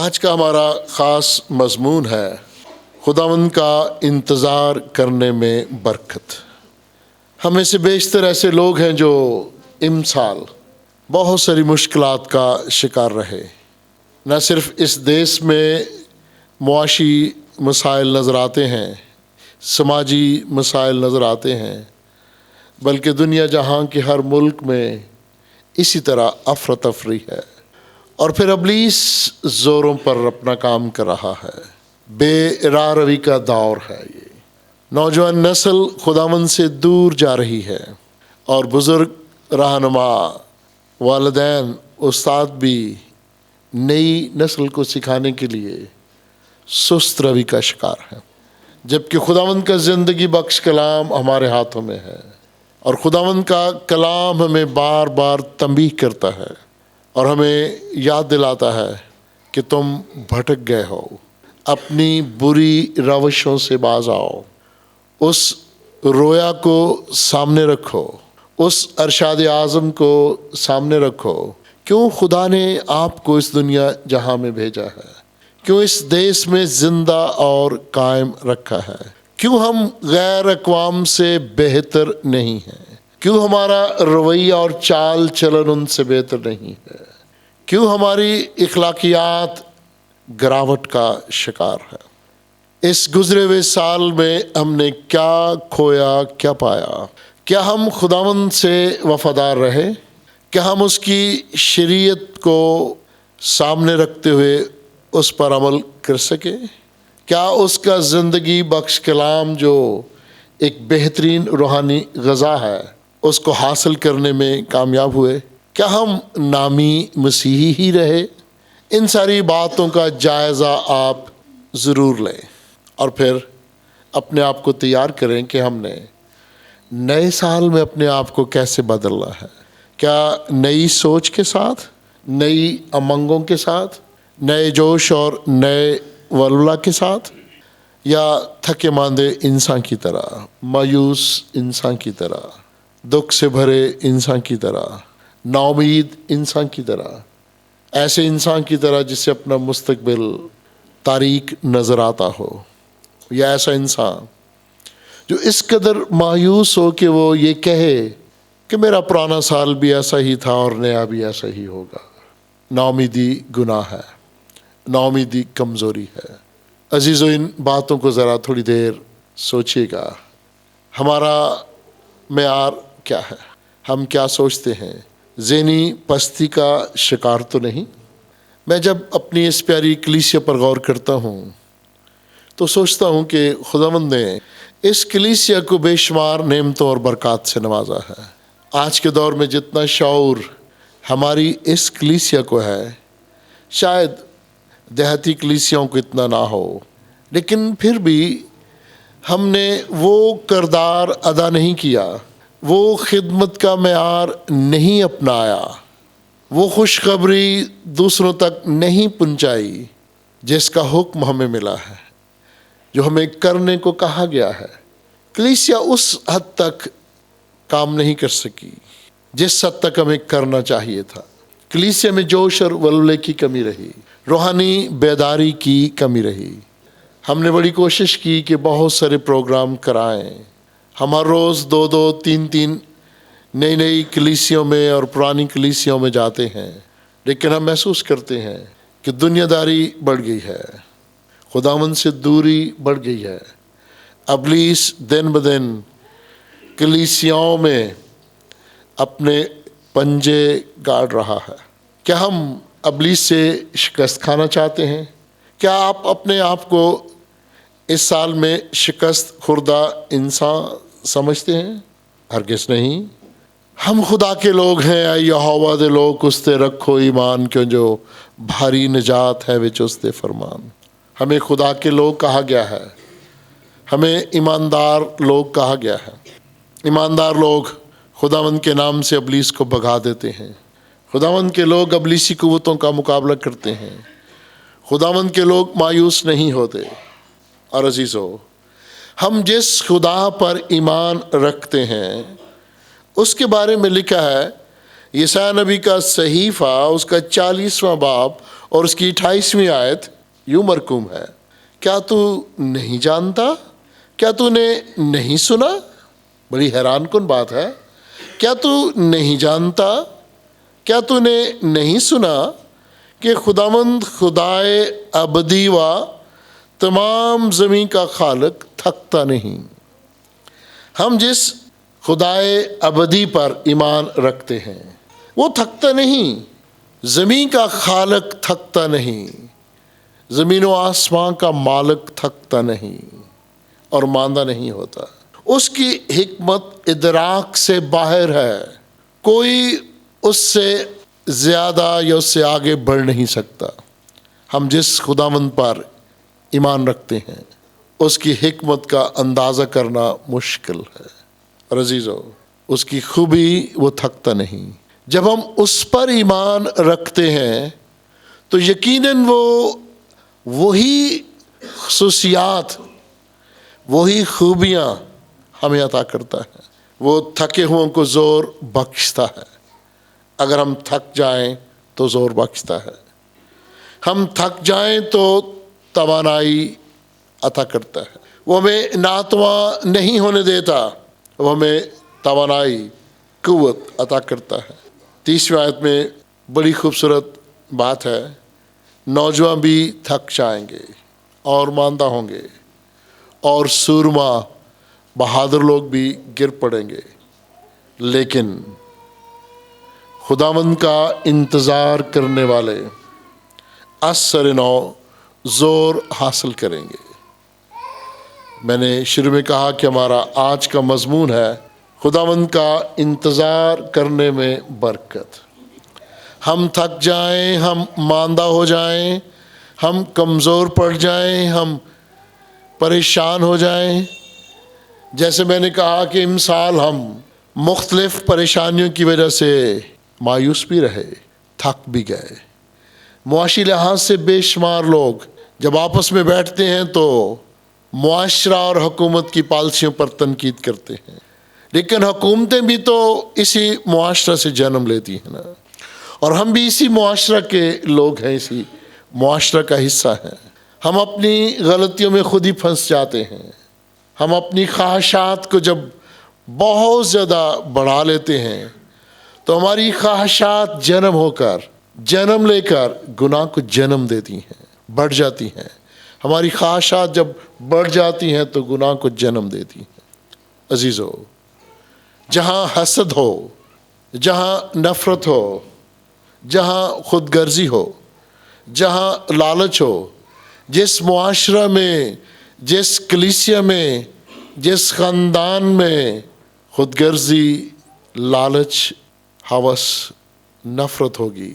آج کا ہمارا خاص مضمون ہے خداوند کا انتظار کرنے میں برکت۔ ہم میں سے بیشتر ایسے لوگ ہیں جو امسال بہت ساری مشکلات کا شکار رہے۔ نہ صرف اس دیش میں معاشی مسائل نظر آتے ہیں، سماجی مسائل نظر آتے ہیں، بلکہ دنیا جہاں کے ہر ملک میں اسی طرح افراتفری ہے، اور پھر ابلیس زوروں پر اپنا کام کر رہا ہے۔ بے راہ روی کا دور ہے یہ۔ نوجوان نسل خداوند سے دور جا رہی ہے، اور بزرگ رہنما، والدین، استاد بھی نئی نسل کو سکھانے کے لیے سست روی کا شکار ہے، جبکہ خداوند کا زندگی بخش کلام ہمارے ہاتھوں میں ہے، اور خداوند کا کلام ہمیں بار بار تنبیہ کرتا ہے اور ہمیں یاد دلاتا ہے کہ تم بھٹک گئے ہو، اپنی بری روشوں سے باز آؤ، اس رویا کو سامنے رکھو، اس ارشاد اعظم کو سامنے رکھو۔ کیوں خدا نے آپ کو اس دنیا جہاں میں بھیجا ہے؟ کیوں اس دیش میں زندہ اور قائم رکھا ہے؟ کیوں ہم غیر اقوام سے بہتر نہیں ہیں؟ کیوں ہمارا رویہ اور چال چلن ان سے بہتر نہیں ہے؟ کیوں ہماری اخلاقیات گراوٹ کا شکار ہے؟ اس گزرے ہوئے سال میں ہم نے کیا کھویا، کیا پایا؟ کیا ہم خداوند سے وفادار رہے؟ کیا ہم اس کی شریعت کو سامنے رکھتے ہوئے اس پر عمل کر سکے؟ کیا اس کا زندگی بخش کلام جو ایک بہترین روحانی غذا ہے، اس کو حاصل کرنے میں کامیاب ہوئے؟ کیا ہم نامی مسیحی ہی رہے؟ ان ساری باتوں کا جائزہ آپ ضرور لیں، اور پھر اپنے آپ کو تیار کریں کہ ہم نے نئے سال میں اپنے آپ کو کیسے بدلنا ہے۔ کیا نئی سوچ کے ساتھ، نئی امنگوں کے ساتھ، نئے جوش اور نئے ولولہ کے ساتھ، یا تھکے ماندے انسان کی طرح، مایوس انسان کی طرح، دکھ سے بھرے انسان کی طرح، نا امید انسان کی طرح، ایسے انسان کی طرح جسے اپنا مستقبل تاریک نظر آتا ہو، یا ایسا انسان جو اس قدر مایوس ہو کہ وہ یہ کہے کہ میرا پرانا سال بھی ایسا ہی تھا اور نیا بھی ایسا ہی ہوگا؟ نا امیدی گناہ ہے، نا امیدی کمزوری ہے۔ عزیزو، ان باتوں کو ذرا تھوڑی دیر سوچیے گا۔ ہمارا معیار کیا ہے؟ ہم کیا سوچتے ہیں؟ ذہنی پستی کا شکار تو نہیں؟ میں جب اپنی اس پیاری کلیسیا پر غور کرتا ہوں تو سوچتا ہوں کہ خداوند نے اس کلیسیا کو بے شمار نعمتوں اور برکات سے نوازا ہے۔ آج کے دور میں جتنا شعور ہماری اس کلیسیا کو ہے، شاید دیہاتی کلیسیاؤں کو اتنا نہ ہو، لیکن پھر بھی ہم نے وہ کردار ادا نہیں کیا، وہ خدمت کا معیار نہیں اپنایا، وہ خوشخبری دوسروں تک نہیں پہنچائی جس کا حکم ہمیں ملا ہے، جو ہمیں کرنے کو کہا گیا ہے۔ کلیسیا اس حد تک کام نہیں کر سکی جس حد تک ہمیں کرنا چاہیے تھا۔ کلیسیا میں جوش اور ولولے کی کمی رہی، روحانی بیداری کی کمی رہی۔ ہم نے بڑی کوشش کی کہ بہت سارے پروگرام کرائیں، ہم ہر روز 2 3 نئی کلیسیوں میں اور پرانی کلیسیوں میں جاتے ہیں، لیکن ہم محسوس کرتے ہیں کہ دنیا داری بڑھ گئی ہے، خداوند سے دوری بڑھ گئی ہے۔ ابلیس دن بدن کلیسیاؤں میں اپنے پنجے گاڑ رہا ہے۔ کیا ہم ابلیس سے شکست کھانا چاہتے ہیں؟ کیا آپ اپنے آپ کو اس سال میں شکست خوردہ انسان سمجھتے ہیں؟ ہرگز نہیں۔ ہم خدا کے لوگ ہیں، اے یہوہ دے لوگ اس تے رکھو ایمان، کیوں جو بھاری نجات ہے وچ اس دے فرمان۔ ہمیں خدا کے لوگ کہا گیا ہے، ہمیں ایماندار لوگ کہا گیا ہے۔ ایماندار لوگ خداوند کے نام سے ابلیس کو بھگا دیتے ہیں، خداوند کے لوگ ابلیسی قوتوں کا مقابلہ کرتے ہیں، خداوند کے لوگ مایوس نہیں ہوتے۔ اور عزیزو، ہم جس خدا پر ایمان رکھتے ہیں اس کے بارے میں لکھا ہے، یسایا نبی کا صحیفہ اس کا 40واں باب اور اس کی 28ویں آیت یوں مرقوم ہے، کیا تو نہیں جانتا، کیا تو نے نہیں سنا؟ بڑی حیران کن بات ہے، کیا تو نہیں جانتا، کیا تو نے نہیں سنا کہ خداوند خدائے ابدی و تمام زمین کا خالق تھکتا نہیں۔ ہم جس خدائے ابدی پر ایمان رکھتے ہیں وہ تھکتا نہیں، زمین کا خالق تھکتا نہیں، زمین و آسمان کا مالک تھکتا نہیں اور ماندہ نہیں ہوتا۔ اس کی حکمت ادراک سے باہر ہے، کوئی اس سے زیادہ یا اس سے آگے بڑھ نہیں سکتا۔ ہم جس خداوند پر ایمان رکھتے ہیں اس کی حکمت کا اندازہ کرنا مشکل ہے۔ اور عزیزو، اس کی خوبی وہ تھکتا نہیں۔ جب ہم اس پر ایمان رکھتے ہیں تو یقیناً وہ وہی خصوصیات، وہی خوبیاں ہمیں عطا کرتا ہے۔ وہ تھکے ہوئوں کو زور بخشتا ہے، اگر ہم تھک جائیں تو زور بخشتا ہے، ہم تھک جائیں تو توانائی عطا کرتا ہے، وہ ہمیں ناتواں نہیں ہونے دیتا، وہ ہمیں توانائی، قوت عطا کرتا ہے۔ 30ویں آیت میں بڑی خوبصورت بات ہے، نوجوان بھی تھک جائیں گے اور ماندہ ہوں گے، اور سورما بہادر لوگ بھی گر پڑیں گے، لیکن خداوند کا انتظار کرنے والے اثر نو زور حاصل کریں گے۔ میں نے شروع میں کہا کہ ہمارا آج کا مضمون ہے خداوند کا انتظار کرنے میں برکت۔ ہم تھک جائیں، ہم ماندہ ہو جائیں، ہم کمزور پڑ جائیں، ہم پریشان ہو جائیں، جیسے میں نے کہا کہ امسال ہم مختلف پریشانیوں کی وجہ سے مایوس بھی رہے، تھک بھی گئے۔ معاشی لحاظ سے بے شمار لوگ جب آپس میں بیٹھتے ہیں تو معاشرہ اور حکومت کی پالیسیوں پر تنقید کرتے ہیں، لیکن حکومتیں بھی تو اسی معاشرہ سے جنم لیتی ہیں نا، اور ہم بھی اسی معاشرہ کے لوگ ہیں، اسی معاشرہ کا حصہ ہیں۔ ہم اپنی غلطیوں میں خود ہی پھنس جاتے ہیں، ہم اپنی خواہشات کو جب بہت زیادہ بڑھا لیتے ہیں تو ہماری خواہشات جنم لے کر گناہ کو جنم دیتی ہیں، بڑھ جاتی ہیں۔ ہماری خواہشات جب بڑھ جاتی ہیں تو گناہ کو جنم دیتی ہیں۔ عزیزو، جہاں حسد ہو، جہاں نفرت ہو، جہاں خود غرضی ہو، جہاں لالچ ہو، جس معاشرہ میں، جس کلیسیا میں، جس خاندان میں خود غرضی، لالچ، ہوس، نفرت ہوگی،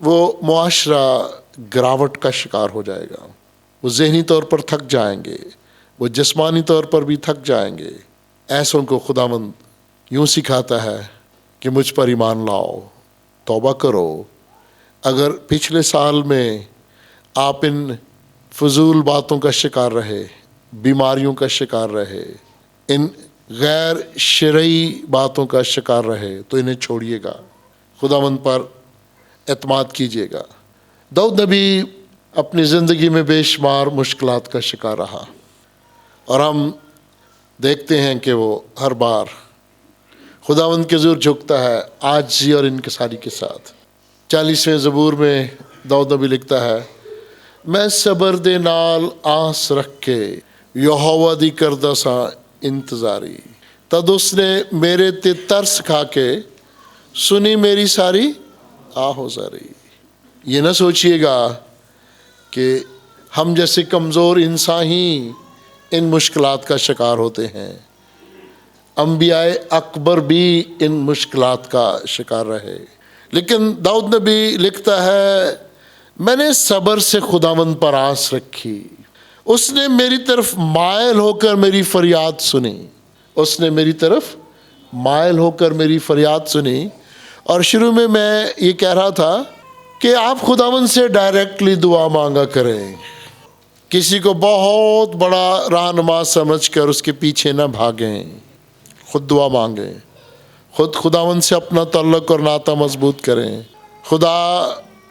وہ معاشرہ گراوٹ کا شکار ہو جائے گا۔ وہ ذہنی طور پر تھک جائیں گے، وہ جسمانی طور پر بھی تھک جائیں گے۔ ایسوں کو خداوند یوں سکھاتا ہے کہ مجھ پر ایمان لاؤ، توبہ کرو۔ اگر پچھلے سال میں آپ ان فضول باتوں کا شکار رہے، بیماریوں کا شکار رہے، ان غیر شرعی باتوں کا شکار رہے تو انہیں چھوڑیے گا، خداوند پر اعتماد کیجیے گا۔ داؤد نبی اپنی زندگی میں بے شمار مشکلات کا شکار رہا، اور ہم دیکھتے ہیں کہ وہ ہر بار خداوند کے حضور جھکتا ہے عاجزی اور انکساری کے ساتھ۔ 40ویں زبور میں داؤد نبی لکھتا ہے، میں صبر دے نال آس رکھ کے یہوہ دی کردہ سا انتظاری، تد اس نے میرے تے ترس کھا کے سنی میری ساری آہوزاری۔ یہ نہ سوچئے گا کہ ہم جیسے کمزور انسان ہی ان مشکلات کا شکار ہوتے ہیں، انبیاء اکبر بھی ان مشکلات کا شکار رہے، لیکن داؤد نبی لکھتا ہے، میں نے صبر سے خداوند پر آس رکھی، اس نے میری طرف مائل ہو کر میری فریاد سنی، اس نے میری طرف مائل ہو کر میری فریاد سنی۔ اور شروع میں یہ کہہ رہا تھا کہ آپ خداوند سے ڈائریکٹلی دعا مانگا کریں، کسی کو بہت بڑا رہنما سمجھ کر اس کے پیچھے نہ بھاگیں، خود دعا مانگیں، خود خداوند سے اپنا تعلق اور ناطہ مضبوط کریں۔ خدا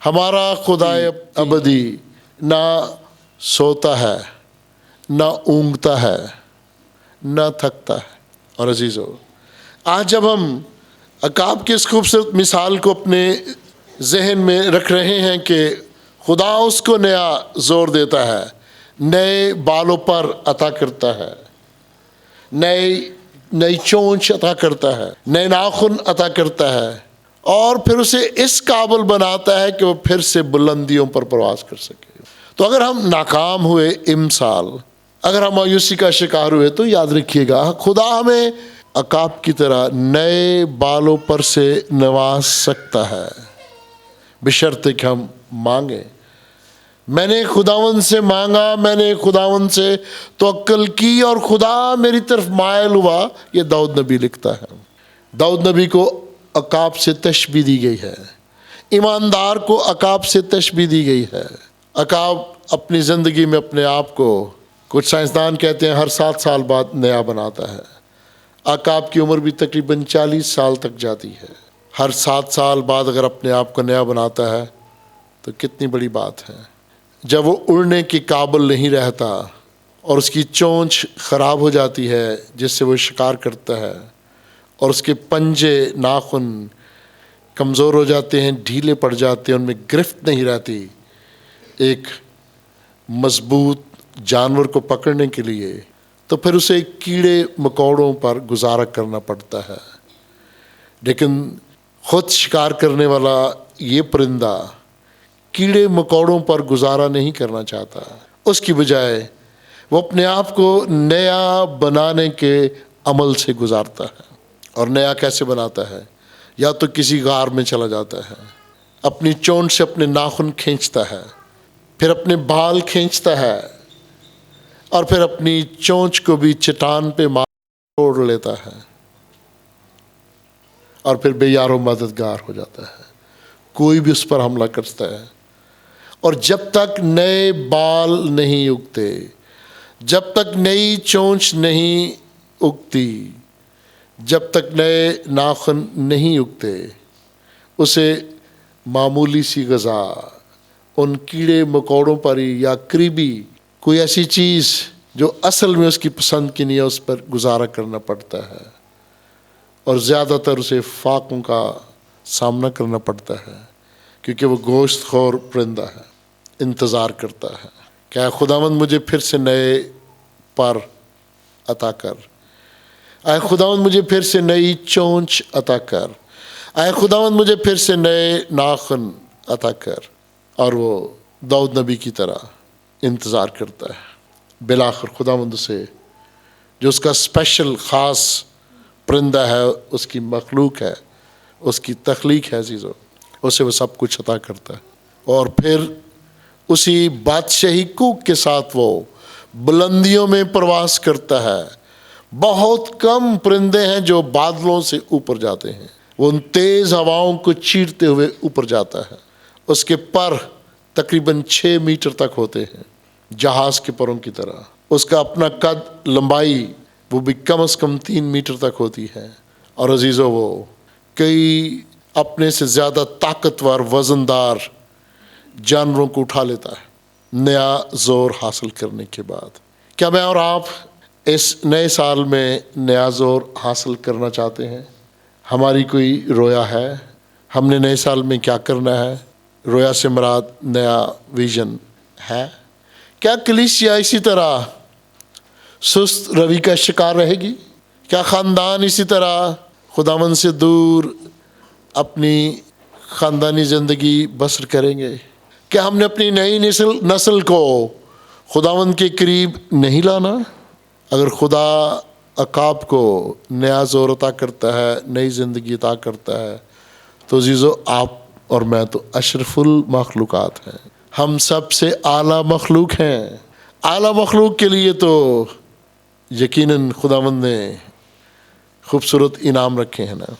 ہمارا خدائے ابدی نہ سوتا ہے، نہ اونگتا ہے، نہ تھکتا ہے۔ اور عزیزو، آج جب ہم عقاب کی اس خوبصورت مثال کو اپنے ذہن میں رکھ رہے ہیں کہ خدا اس کو نیا زور دیتا ہے، نئے بالوں پر عطا کرتا ہے، نئی چونچ عطا کرتا ہے، نئے ناخن عطا کرتا ہے، اور پھر اسے اس قابل بناتا ہے کہ وہ پھر سے بلندیوں پر پرواز کر سکے۔ تو اگر ہم ناکام ہوئے امسال، اگر ہم مایوسی کا شکار ہوئے، تو یاد رکھیے گا خدا ہمیں عقاب کی طرح نئے بالوں پر سے نواز سکتا ہے، بشرطے کہ ہم مانگیں۔ میں نے خداوند سے مانگا، میں نے خداوند سے توکل کی، اور خدا میری طرف مائل ہوا۔ یہ داؤد نبی لکھتا ہے۔ داؤد نبی کو عقاب سے تشبیہ دی گئی ہے، ایماندار کو عقاب سے تشبیہ دی گئی ہے۔ عقاب اپنی زندگی میں اپنے آپ کو، کچھ سائنسدان کہتے ہیں، ہر 7 سال بعد نیا بناتا ہے۔ عقاب کی عمر بھی تقریباً 40 سال تک جاتی ہے۔ ہر 7 سال بعد اگر اپنے آپ کو نیا بناتا ہے تو کتنی بڑی بات ہے۔ جب وہ اڑنے کے قابل نہیں رہتا اور اس کی چونچ خراب ہو جاتی ہے جس سے وہ شکار کرتا ہے، اور اس کے پنجے ناخن کمزور ہو جاتے ہیں، ڈھیلے پڑ جاتے ہیں، ان میں گرفت نہیں رہتی، ایک مضبوط جانور کو پکڑنے کے لیے، تو پھر اسے کیڑے مکوڑوں پر گزارا کرنا پڑتا ہے۔ لیکن خود شکار کرنے والا یہ پرندہ کیڑے مکوڑوں پر گزارا نہیں کرنا چاہتا، اس کی بجائے وہ اپنے آپ کو نیا بنانے کے عمل سے گزارتا ہے۔ اور نیا کیسے بناتا ہے؟ یا تو کسی غار میں چلا جاتا ہے، اپنی چونچ سے اپنے ناخن کھینچتا ہے، پھر اپنے بال کھینچتا ہے، اور پھر اپنی چونچ کو بھی چٹان پہ توڑ لیتا ہے، اور پھر بے یار و مددگار ہو جاتا ہے۔ کوئی بھی اس پر حملہ کرتا ہے، اور جب تک نئے بال نہیں اگتے، جب تک نئی چونچ نہیں اگتی، جب تک نئے ناخن نہیں اگتے، اسے معمولی سی غذا ان کیڑے مکوڑوں پر ہی، یا قریبی کوئی ایسی چیز جو اصل میں اس کی پسند کی نہیں ہے، اس پر گزارا کرنا پڑتا ہے، اور زیادہ تر اسے فاقوں کا سامنا کرنا پڑتا ہے، کیونکہ وہ گوشت خور پرندہ ہے۔ انتظار کرتا ہے کہ اے خداوند مجھے پھر سے نئے پر عطا کر، اے خداوند مجھے پھر سے نئی چونچ عطا کر، اے خداوند مجھے پھر سے نئے ناخن عطا کر۔ اور وہ داؤد نبی کی طرح انتظار کرتا ہے۔ بالآخر خداوند اسے، جو اس کا اسپیشل خاص پرندہ ہے، اس کی مخلوق ہے، اس کی تخلیق ہے عزیزو، اسے وہ سب کچھ عطا کرتا ہے۔ اور پھر اسی بادشاہی کوک کے ساتھ وہ بلندیوں میں پرواز کرتا ہے۔ بہت کم پرندے ہیں جو بادلوں سے اوپر جاتے ہیں، وہ ان تیز ہواؤں کو چیرتے ہوئے اوپر جاتا ہے۔ اس کے پر تقریباً 6 میٹر تک ہوتے ہیں، جہاز کے پروں کی طرح۔ اس کا اپنا قد، لمبائی وہ بھی کم از کم 3 میٹر تک ہوتی ہے۔ اور عزیزو، وہ کئی اپنے سے زیادہ طاقتور وزندار جانوروں کو اٹھا لیتا ہے نیا زور حاصل کرنے کے بعد۔ کیا میں اور آپ اس نئے سال میں نیا زور حاصل کرنا چاہتے ہیں؟ ہماری کوئی رویا ہے؟ ہم نے نئے سال میں کیا کرنا ہے؟ رویا سے مراد نیا ویژن ہے؟ کیا کلیسیا اسی طرح سست روی کا شکار رہے گی؟ کیا خاندان اسی طرح خداوند سے دور اپنی خاندانی زندگی بسر کریں گے؟ کیا ہم نے اپنی نئی نسل کو خداوند کے قریب نہیں لانا؟ اگر خدا عقاب کو نیا زور عطا کرتا ہے، نئی زندگی عطا کرتا ہے، تو عزیزو آپ اور میں تو اشرف المخلوقات ہیں، ہم سب سے اعلیٰ مخلوق ہیں۔ اعلیٰ مخلوق کے لیے تو یقیناً خداوند نے خوبصورت انعام رکھے ہیں نا،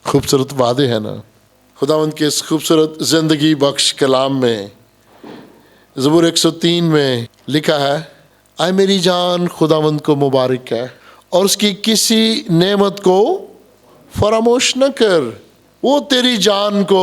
خوبصورت وعدے ہیں نا۔ خداوند کے اس خوبصورت زندگی بخش کلام میں زبور 103 میں لکھا ہے، اے میری جان خداوند کو مبارک ہے اور اس کی کسی نعمت کو فراموش نہ کر، وہ تیری جان کو